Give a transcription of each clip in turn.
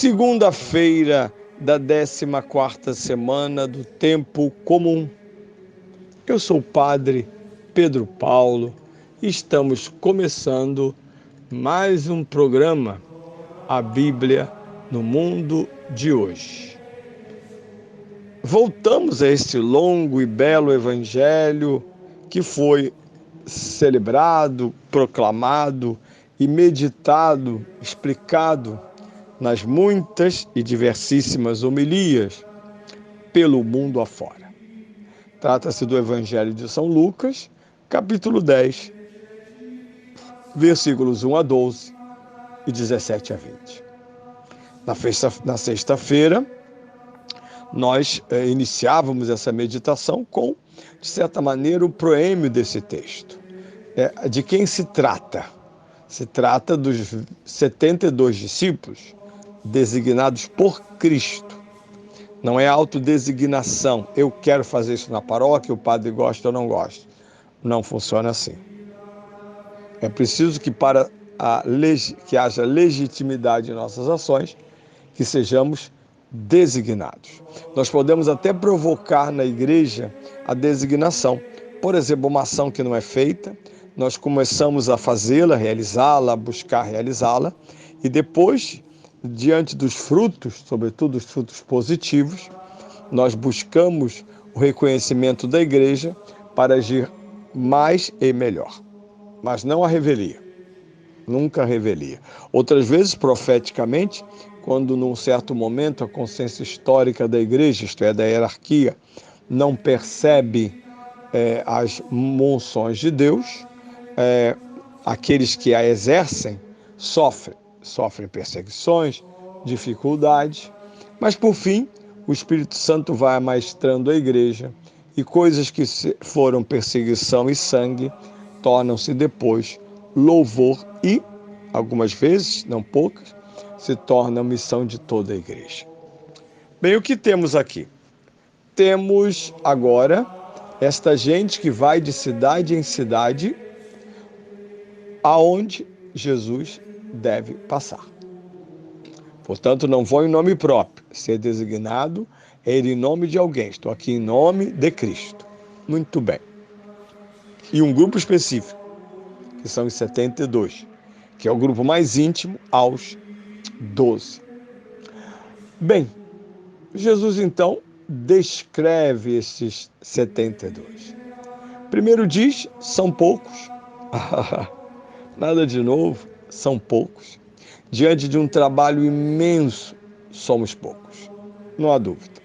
Segunda-feira da 14ª semana do Tempo Comum. Eu sou o Padre Pedro Paulo e estamos começando mais um programa, a Bíblia no Mundo de hoje. Voltamos a este longo e belo evangelho que foi celebrado, proclamado e meditado, explicado nas muitas e diversíssimas homilias pelo mundo afora. Trata-se do Evangelho de São Lucas, capítulo 10, versículos 1 a 12 e 17 a 20. Na sexta-feira, nós iniciávamos essa meditação com, de certa maneira, o proêmio desse texto. De quem se trata? Se trata dos 72 discípulos designados por Cristo. Não é autodesignação. Eu quero fazer isso na paróquia, o padre gosta ou não gosta. Não funciona assim. É preciso que que haja legitimidade em nossas ações, que sejamos designados. Nós podemos até provocar na igreja a designação. Por exemplo, uma ação que não é feita, nós começamos a fazê-la, realizá-la, buscar realizá-la, e depois, diante dos frutos, sobretudo os frutos positivos, nós buscamos o reconhecimento da igreja para agir mais e melhor. Mas não a revelia, nunca a revelia. Outras vezes, profeticamente, quando num certo momento a consciência histórica da igreja, isto é, da hierarquia, não percebe as monções de Deus, aqueles que a exercem sofrem perseguições, dificuldades, mas por fim o Espírito Santo vai amaestrando a igreja e coisas que foram perseguição e sangue tornam-se depois louvor e, algumas vezes, não poucas, se torna missão de toda a igreja. Bem, o que temos aqui? Temos agora esta gente que vai de cidade em cidade aonde Jesus deve passar. Portanto, não vou em nome próprio. Ser designado é ir em nome de alguém. Estou aqui em nome de Cristo. Muito bem. E um grupo específico, que são os 72, que é o grupo mais íntimo aos 12. Bem, Jesus então descreve esses 72. Primeiro diz, são poucos. Nada de novo, são poucos. Diante de um trabalho imenso, somos poucos. Não há dúvida.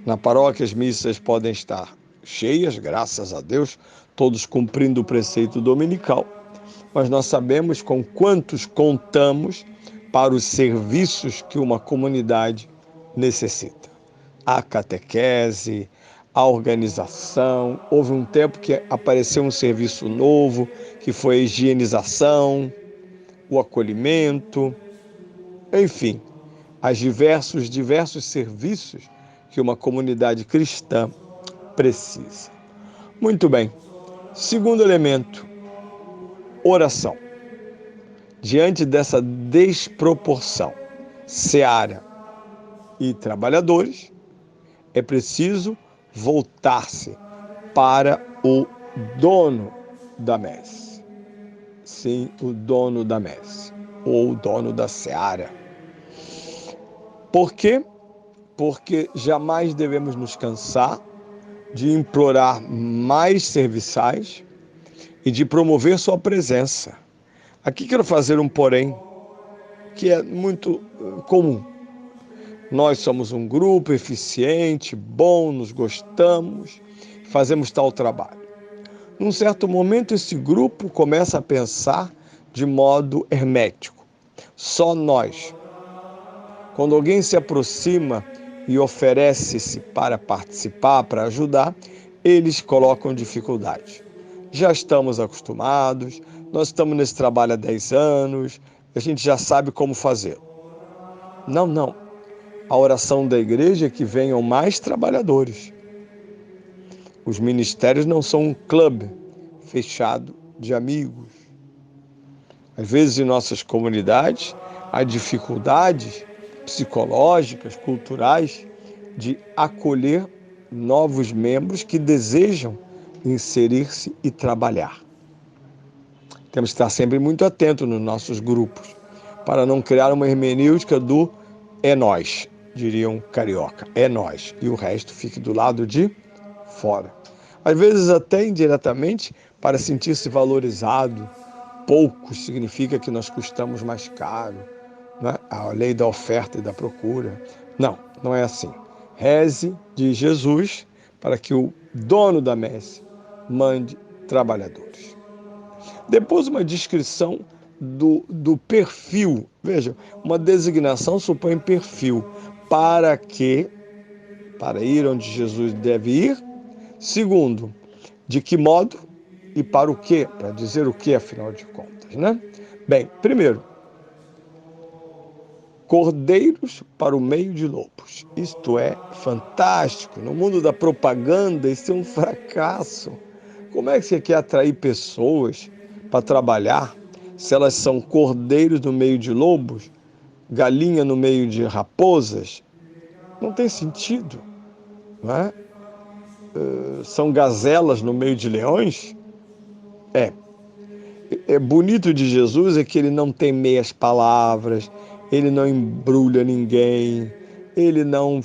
Na paróquia, as missas podem estar cheias, graças a Deus, todos cumprindo o preceito dominical, mas nós sabemos com quantos contamos para os serviços que uma comunidade necessita. A catequese, a organização, houve um tempo que apareceu um serviço novo, que foi a higienização, o acolhimento, enfim, os diversos serviços que uma comunidade cristã precisa. Muito bem. Segundo elemento, oração. Diante dessa desproporção, seara e trabalhadores, é preciso voltar-se para o dono da messe. Sim, o dono da messe, ou o dono da seara. Por quê? Porque jamais devemos nos cansar de implorar mais serviçais e de promover sua presença. Aqui quero fazer um porém, que é muito comum. Nós somos um grupo eficiente, bom, nos gostamos, fazemos tal trabalho. Num certo momento, esse grupo começa a pensar de modo hermético. Só nós. Quando alguém se aproxima e oferece-se para participar, para ajudar, eles colocam dificuldade. Já estamos acostumados, nós estamos nesse trabalho há 10 anos, a gente já sabe como fazer. Não. A oração da igreja é que venham mais trabalhadores. Os ministérios não são um clube fechado de amigos. Às vezes, em nossas comunidades, há dificuldades psicológicas, culturais, de acolher novos membros que desejam inserir-se e trabalhar. Temos que estar sempre muito atentos nos nossos grupos, para não criar uma hermenêutica do é nós, diriam carioca, é nós, e o resto fique do lado de fora. Às vezes até indiretamente, para sentir-se valorizado, poucos significa que nós custamos mais caro, né? A lei da oferta e da procura. Não, não é assim. Reze, diz Jesus, para que o dono da messe mande trabalhadores. Depois, uma descrição do perfil. Veja, uma designação supõe perfil. Para que, para ir onde Jesus deve ir. Segundo, de que modo e para o quê? Para dizer o que, afinal de contas, né? Bem, primeiro, cordeiros para o meio de lobos. Isto é fantástico. No mundo da propaganda, isso é um fracasso. Como é que você quer atrair pessoas para trabalhar se elas são cordeiros no meio de lobos, galinha no meio de raposas? Não tem sentido, não é? São gazelas no meio de leões? É bonito de Jesus é que ele não tem meias palavras, ele não embrulha ninguém, ele não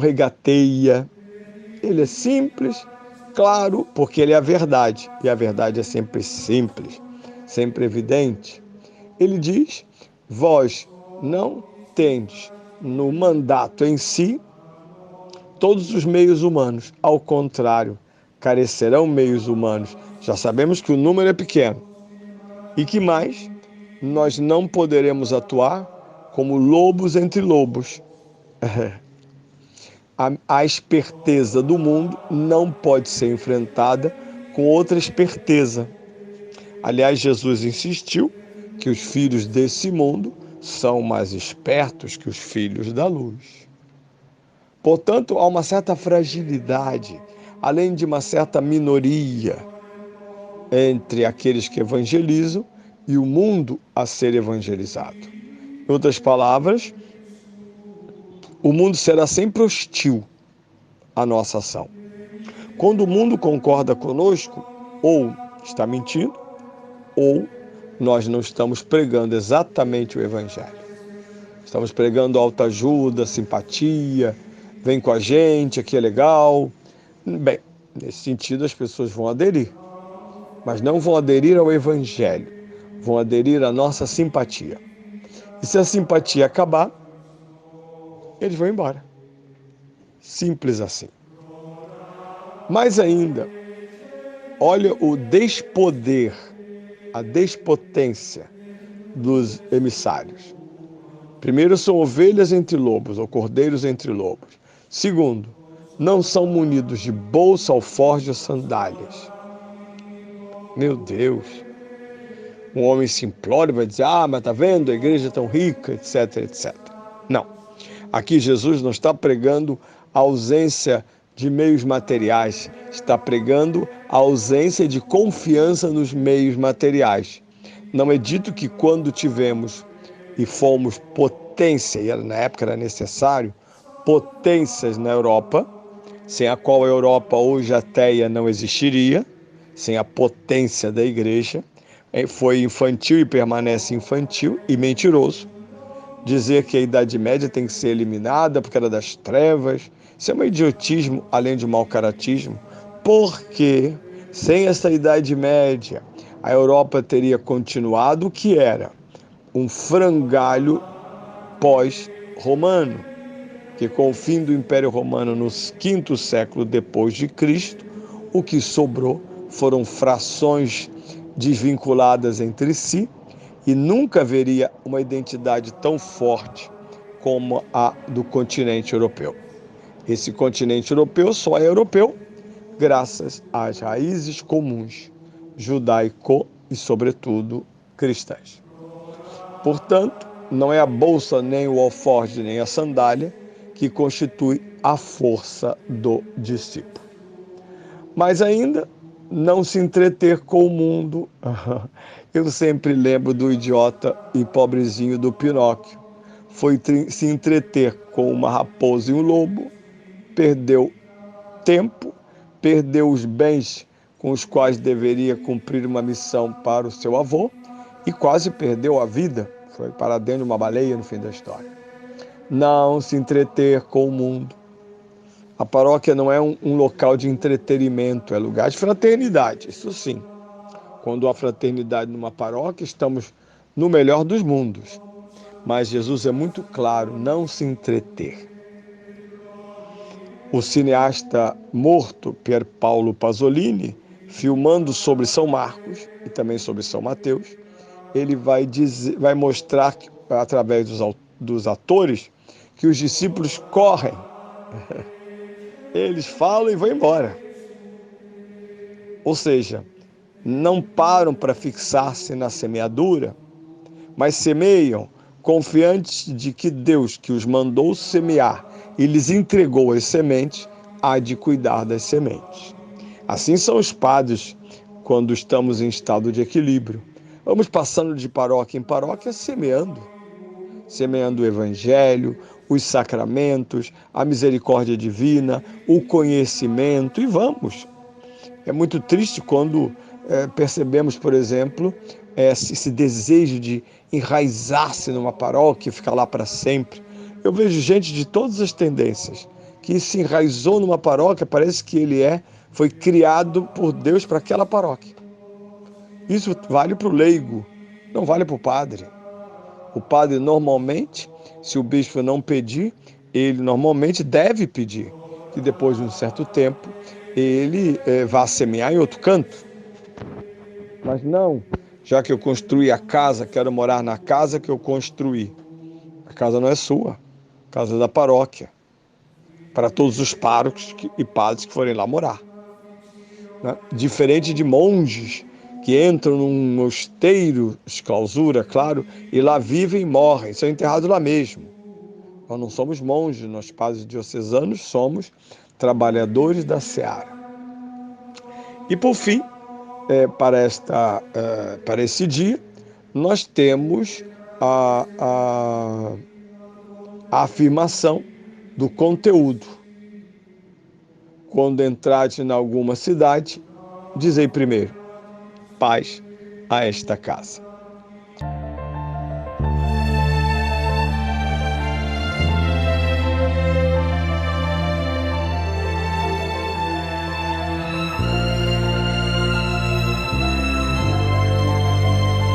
regateia. Ele é simples, claro, porque ele é a verdade, e a verdade é sempre simples, sempre evidente. Ele diz: vós não tendes no mandato em si todos os meios humanos, ao contrário, carecerão meios humanos. Já sabemos que o número é pequeno. E que mais? Nós não poderemos atuar como lobos entre lobos. A esperteza do mundo não pode ser enfrentada com outra esperteza. Aliás, Jesus insistiu que os filhos desse mundo são mais espertos que os filhos da luz. Portanto, há uma certa fragilidade, além de uma certa minoria entre aqueles que evangelizam e o mundo a ser evangelizado. Em outras palavras, o mundo será sempre hostil à nossa ação. Quando o mundo concorda conosco, ou está mentindo, ou nós não estamos pregando exatamente o evangelho. Estamos pregando autoajuda, simpatia, vem com a gente, aqui é legal. Bem, nesse sentido as pessoas vão aderir, mas não vão aderir ao evangelho, vão aderir à nossa simpatia. E se a simpatia acabar, eles vão embora. Simples assim. Mais ainda, olha o despoder, a despotência dos emissários. Primeiro, são ovelhas entre lobos, ou cordeiros entre lobos. Segundo, não são munidos de bolsa, alforje ou sandálias. Meu Deus! Um homem simplório vai dizer: mas tá vendo, a igreja é tão rica, etc, etc. Não. Aqui Jesus não está pregando a ausência de meios materiais, está pregando a ausência de confiança nos meios materiais. Não é dito que quando tivemos e fomos potência, e na época era necessário, potências na Europa, sem a qual a Europa hoje ateia não existiria, sem a potência da igreja, foi infantil e permanece infantil e mentiroso. Dizer que a Idade Média tem que ser eliminada porque era das trevas, isso é um idiotismo além de mau caratismo, porque sem essa Idade Média a Europa teria continuado o que era um frangalho pós-romano, que com o fim do Império Romano no quinto século depois de Cristo, o que sobrou foram frações desvinculadas entre si e nunca haveria uma identidade tão forte como a do continente europeu. Esse continente europeu só é europeu graças às raízes comuns judaico e, sobretudo, cristãs. Portanto, não é a bolsa, nem o alforje, nem a sandália que constitui a força do discípulo. Mas ainda, não se entreter com o mundo. Eu sempre lembro do idiota e pobrezinho do Pinóquio. foi se entreter com uma raposa e um lobo, perdeu tempo, perdeu os bens com os quais deveria cumprir uma missão para o seu avô e quase perdeu a vida. Foi para dentro de uma baleia no fim da história. Não se entreter com o mundo. A paróquia não é um local de entretenimento, é lugar de fraternidade, isso sim. Quando há fraternidade numa paróquia, estamos no melhor dos mundos. Mas Jesus é muito claro, não se entreter. O cineasta morto Pier Paolo Pasolini, filmando sobre São Marcos e também sobre São Mateus, ele vai mostrar, através dos atores, que os discípulos correm. Eles falam e vão embora. Ou seja, não param para fixar-se na semeadura, mas semeiam, confiantes de que Deus, que os mandou semear e lhes entregou as sementes, há de cuidar das sementes. Assim são os padres quando estamos em estado de equilíbrio. Vamos passando de paróquia em paróquia, semeando o evangelho, os sacramentos, a misericórdia divina, o conhecimento, e vamos. É muito triste quando percebemos, por exemplo, esse desejo de enraizar-se numa paróquia e ficar lá para sempre. Eu vejo gente de todas as tendências que se enraizou numa paróquia, parece que foi criado por Deus para aquela paróquia. Isso vale para o leigo, não vale para o padre. O padre normalmente, se o bispo não pedir, ele normalmente deve pedir que depois de um certo tempo ele vá semear em outro canto. Mas não, já que eu construí a casa, quero morar na casa que eu construí. A casa não é sua, a casa é da paróquia, para todos os párocos e padres que forem lá morar. Né? Diferente de monges que entram num mosteiro de clausura, claro, e lá vivem e morrem, são enterrados lá mesmo. Nós não somos monges, nós padres diocesanos somos trabalhadores da seara. E por fim, para esse dia, nós temos a afirmação do conteúdo. Quando entrares em alguma cidade, dizei primeiro: paz a esta casa.